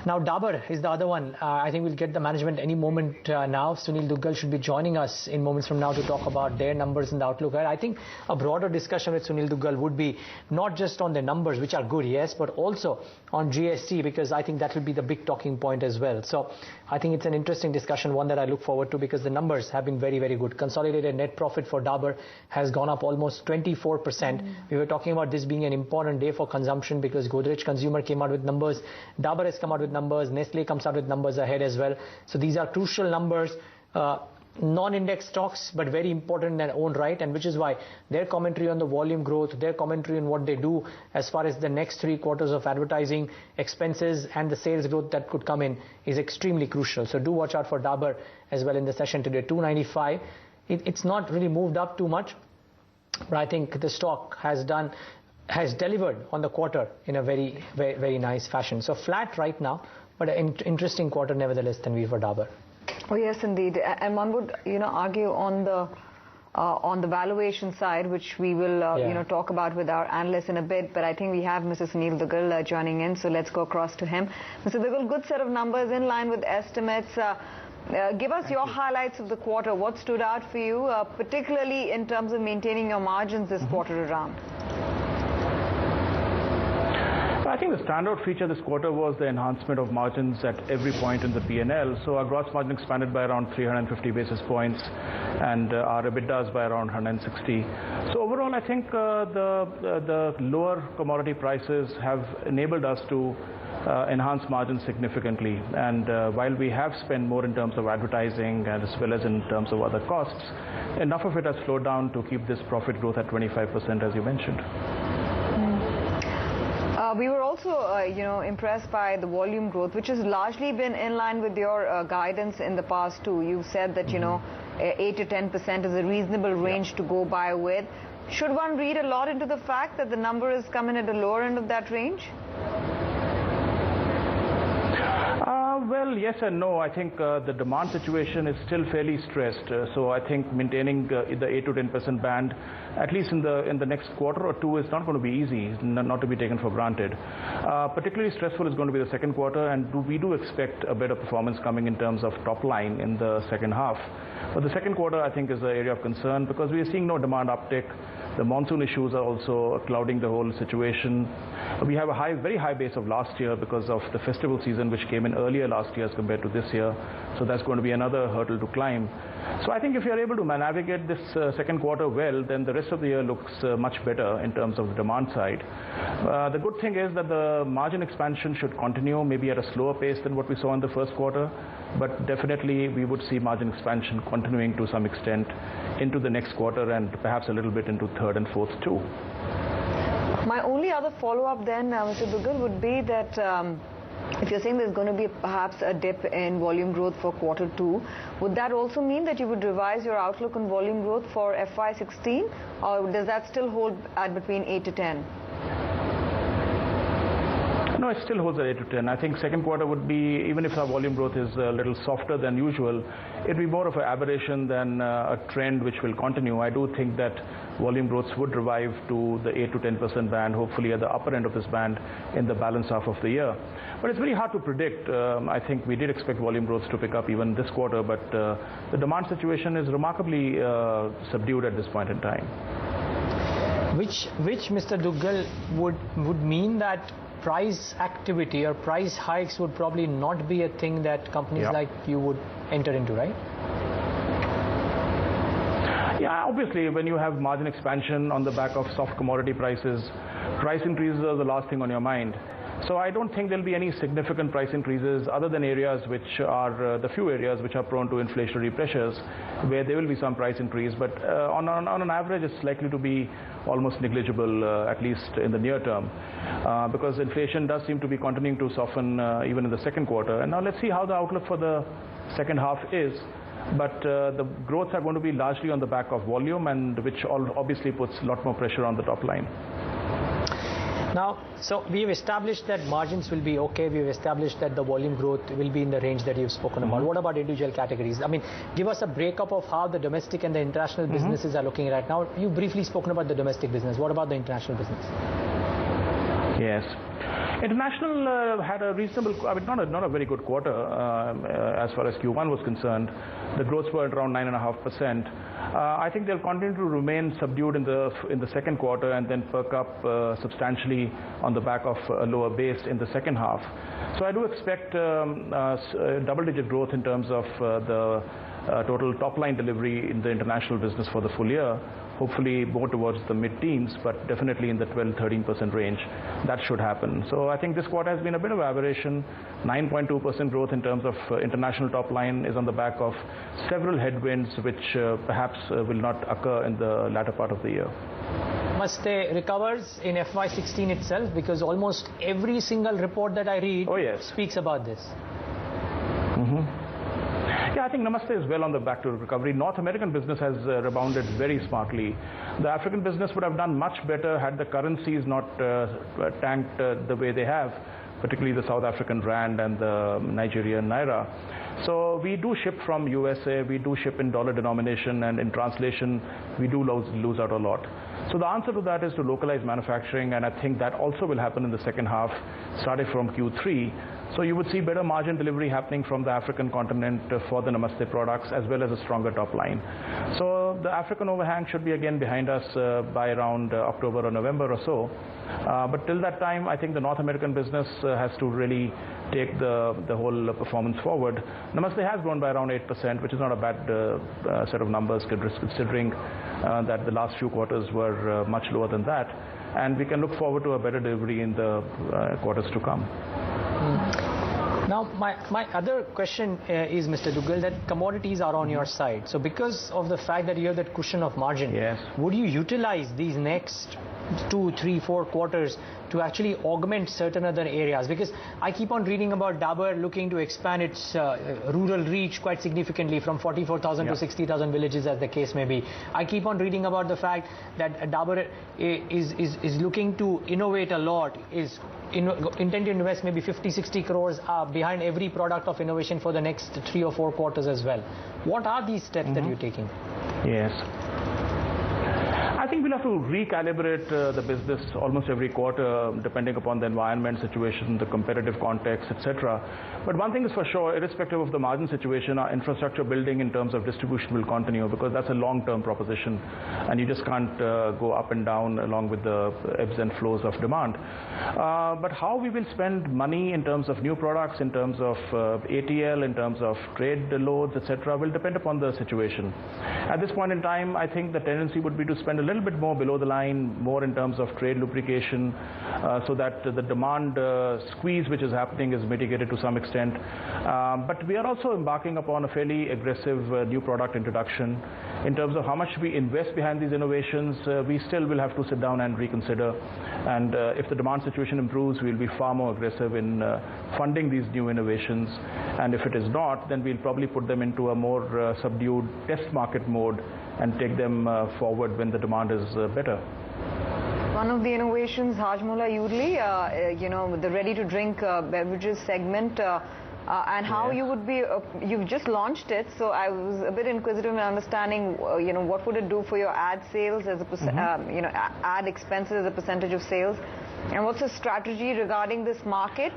Now, Dabur is the other one. I think we'll get the management any moment now. Sunil Duggal should be joining us in moments from now to talk about their numbers and the outlook. I think a broader discussion with Sunil Duggal would be not just on the numbers, which are good, yes, but also on GST, because I think that will be the big talking point as well. So I think it's an interesting discussion, one that I look forward to, because the numbers have been very, very good. Consolidated net profit for Dabur has gone up almost 24%. We were talking about this being an important day for consumption because Godrej Consumer came out with numbers. Dabur has come out with numbers. Nestle comes out with numbers ahead as well. So these are crucial numbers. Non-index stocks, but very important in their own right, and which is why their commentary on the volume growth, their commentary on what they do as far as the next 3 quarters of advertising expenses and the sales growth that could come in is extremely crucial. So do watch out for Dabur as well in the session today. 295. It's not really moved up too much, but I think the stock has delivered on the quarter in a very, very, very nice fashion. So flat right now, but an interesting quarter nevertheless than we for Dabur. Oh yes, indeed, and one would argue on the valuation side, which we will talk about with our analysts in a bit. But I think we have Mr. Sunil Duggal joining in, so let's go across to him. Mr. Duggal, good set of numbers in line with estimates. Give us your highlights of the quarter. What stood out for you, particularly in terms of maintaining your margins this quarter around? I think the standout feature this quarter was the enhancement of margins at every point in the P&L. So our gross margin expanded by around 350 basis points and our EBITDAs by around 160. So overall, I think the lower commodity prices have enabled us to enhance margins significantly. And while we have spent more in terms of advertising and as well as in terms of other costs, enough of it has slowed down to keep this profit growth at 25%, as you mentioned. We were also, impressed by the volume growth, which has largely been in line with your guidance in the past too. You said that, 8 to 10% is a reasonable range to go by with. Should one read a lot into the fact that the number is coming at the lower end of that range? Well, yes and no. I think the demand situation is still fairly stressed. So I think maintaining the 8 to 10% band, at least in the next quarter or two, is not going to be easy, not to be taken for granted. Particularly stressful is going to be the second quarter, and we do expect a better performance coming in terms of top line in the second half. But the second quarter, I think, is the area of concern because we are seeing no demand uptick. The monsoon issues are also clouding the whole situation. We have a very high base of last year because of the festival season, which came in earlier last year as compared to this year. So that's going to be another hurdle to climb. So I think if you're able to navigate this second quarter well, then the rest of the year looks much better in terms of the demand side. The good thing is that the margin expansion should continue, maybe at a slower pace than what we saw in the first quarter. But definitely we would see margin expansion continuing to some extent into the next quarter and perhaps a little bit into third and fourth too. My only other follow-up then, Mr. Duggal, would be that if you're saying there's going to be perhaps a dip in volume growth for quarter two, would that also mean that you would revise your outlook on volume growth for FY16, or does that still hold at between 8 to 10? No, it still holds at 8 to 10. I think second quarter would be, even if our volume growth is a little softer than usual, it would be more of an aberration than a trend which will continue. I do think that volume growths would revive to the 8 to 10% band, hopefully at the upper end of this band in the balance half of the year. But it's very hard to predict. I think we did expect volume growths to pick up even this quarter, but the demand situation is remarkably subdued at this point in time. Which Mr. Duggal, would mean that price activity or price hikes would probably not be a thing that companies like you would enter into, right? Yeah, obviously when you have margin expansion on the back of soft commodity prices, price increases are the last thing on your mind. So I don't think there'll be any significant price increases other than areas which are the few areas which are prone to inflationary pressures, where there will be some price increase. But on an average, it's likely to be almost negligible, at least in the near term, because inflation does seem to be continuing to soften even in the second quarter. And now let's see how the outlook for the second half is. But the growths are going to be largely on the back of volume, and which obviously puts a lot more pressure on the top line. Now, so we've established that margins will be okay. We've established that the volume growth will be in the range that you've spoken about. What about individual categories? I mean, give us a breakup of how the domestic and the international businesses are looking right now. You've briefly spoken about the domestic business. What about the international business? Yes. International had a reasonable, not a very good quarter as far as Q1 was concerned. The growths were around 9.5%. I think they'll continue to remain subdued in the second quarter and then perk up substantially on the back of a lower base in the second half. So I do expect double-digit growth in terms of the total top-line delivery in the international business for the full year. Hopefully more towards the mid-teens, but definitely in the 12-13% range. That should happen. So I think this quarter has been a bit of aberration. 9.2% growth in terms of international top line is on the back of several headwinds which perhaps will not occur in the latter part of the year. Namaste recovers in FY16 itself, because almost every single report that I read speaks about this. Yeah, I think Namaste is well on the back to recovery. North American business has rebounded very smartly. The African business would have done much better had the currencies not tanked the way they have, particularly the South African rand and the Nigerian naira. So we do ship from USA, we do ship in dollar denomination, and in translation we do lose out a lot. So the answer to that is to localize manufacturing, and I think that also will happen in the second half, starting from Q3. So you would see better margin delivery happening from the African continent for the Namaste products, as well as a stronger top line. So the African overhang should be again behind us by around October or November or so. But till that time, I think the North American business has to really take the whole performance forward. Namaste has grown by around 8%, which is not a bad set of numbers considering that the last few quarters were much lower than that. And we can look forward to a better delivery in the quarters to come. Now, my other question is, Mr. Duggal, that commodities are on your side. So because of the fact that you have that cushion of margin, would you utilize these next 2, 3, 4 quarters to actually augment certain other areas? Because I keep on reading about Dabur looking to expand its rural reach quite significantly from 44,000 to 60,000 villages, as the case may be. I keep on reading about the fact that Dabur is looking to innovate a lot, is intend to invest maybe 50-60 crores behind every product of innovation for the next 3 or 4 quarters as well. What are these steps that you're taking? Yes. I think we'll have to recalibrate the business almost every quarter, depending upon the environment, situation, the competitive context, etc. But one thing is for sure, irrespective of the margin situation, our infrastructure building in terms of distribution will continue, because that's a long-term proposition, and you just can't go up and down along with the ebbs and flows of demand. But how we will spend money in terms of new products, in terms of ATL, in terms of trade loads, etc., will depend upon the situation. At this point in time, I think the tendency would be to spend a little bit more below the line, more in terms of trade lubrication, so that the demand squeeze which is happening is mitigated to some extent. But we are also embarking upon a fairly aggressive new product introduction. In terms of how much we invest behind these innovations, we still will have to sit down and reconsider. And if the demand situation improves, we'll be far more aggressive in funding these new innovations. And if it is not, then we'll probably put them into a more subdued test market mode and take them forward when the demand is better. One of the innovations, Hajmola Yudli, the ready-to-drink beverages segment, and how you would be, you've just launched it, so I was a bit inquisitive in understanding, what would it do for your ad sales as a ad expenses as a percentage of sales, and what's the strategy regarding this market?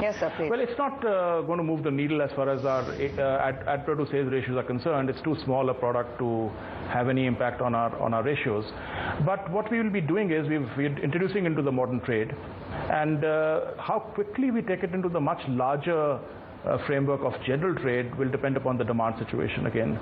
Yes, sir, please. Well, it's not going to move the needle as far as our ad to sales ratios are concerned. It's too small a product to have any impact on our ratios. But what we will be doing is we're introducing into the modern trade, and how quickly we take it into the much larger framework of general trade will depend upon the demand situation again.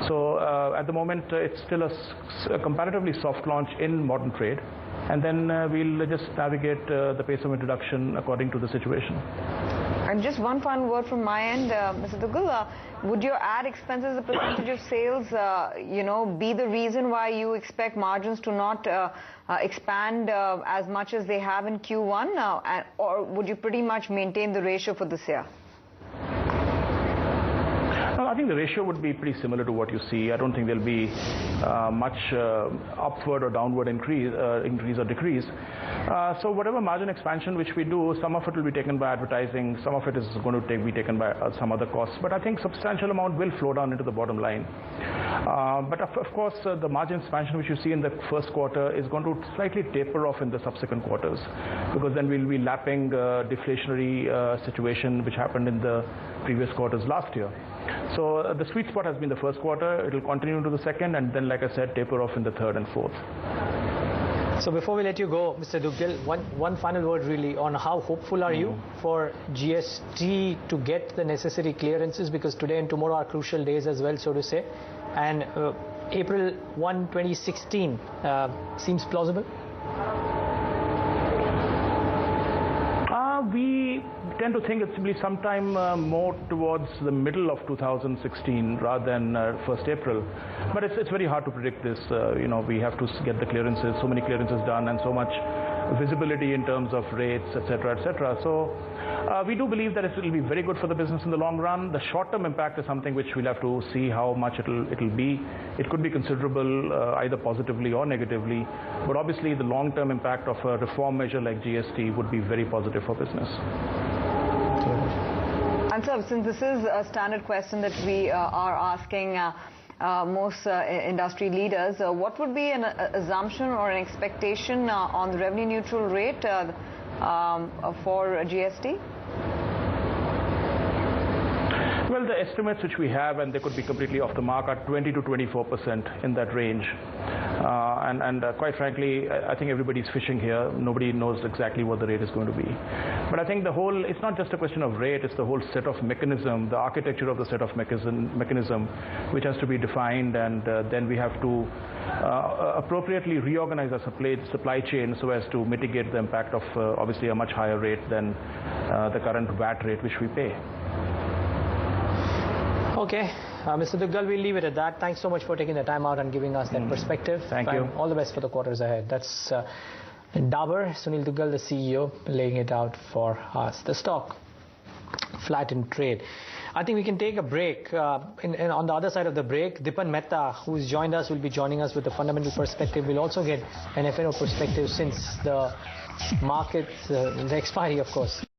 So at the moment it's still a comparatively soft launch in modern trade, and then we'll just navigate the pace of introduction according to the situation. And just one final word from my end, Mr. Duggal, would your ad expenses as a percentage of sales, be the reason why you expect margins to not expand as much as they have in Q1, or would you pretty much maintain the ratio for this year? I think the ratio would be pretty similar to what you see. I don't think there'll be much upward or downward increase or decrease. So whatever margin expansion which we do, some of it will be taken by advertising, some of it is going to be taken by some other costs. But I think substantial amount will flow down into the bottom line. But of course, the margin expansion which you see in the first quarter is going to slightly taper off in the subsequent quarters, because then we'll be lapping deflationary situation which happened in the previous quarters last year. So the sweet spot has been the first quarter. It will continue into the second, and then, like I said, taper off in the third and fourth. So before we let you go, Mr. Duggal, one final word really on how hopeful are you for GST to get the necessary clearances, because today and tomorrow are crucial days as well, so to say, and April 1, 2016 seems plausible? We tend to think it's to be sometime more towards the middle of 2016 rather than 1st April. But it's very hard to predict this. We have to get the clearances, so many clearances done, and so much visibility in terms of rates, etc., etc. So we do believe that it will be very good for the business in the long run. The short-term impact is something which we'll have to see how much it'll be. It could be considerable, either positively or negatively. But obviously, the long-term impact of a reform measure like GST would be very positive for business. And so, since this is a standard question that we are asking most industry leaders, what would be an assumption or an expectation on the revenue neutral rate for GST? Well, the estimates which we have, and they could be completely off the mark, are 20 to 24% in that range. And quite frankly, I think everybody's fishing here. Nobody knows exactly what the rate is going to be. But I think it's not just a question of rate, it's the whole set of mechanism, the architecture of the set of mechanism which has to be defined, and then we have to appropriately reorganize our supply chain so as to mitigate the impact of obviously a much higher rate than the current VAT rate which we pay. Okay, Mr. Duggal, we'll leave it at that. Thanks so much for taking the time out and giving us that perspective. Thank you. All the best for the quarters ahead. That's Dabur, Sunil Duggal, the CEO, laying it out for us. The stock flat in trade. I think we can take a break. On the other side of the break, Dipan Mehta, who's joined us, will be joining us with the fundamental perspective. We'll also get an F&O perspective since the market, the expiry, of course.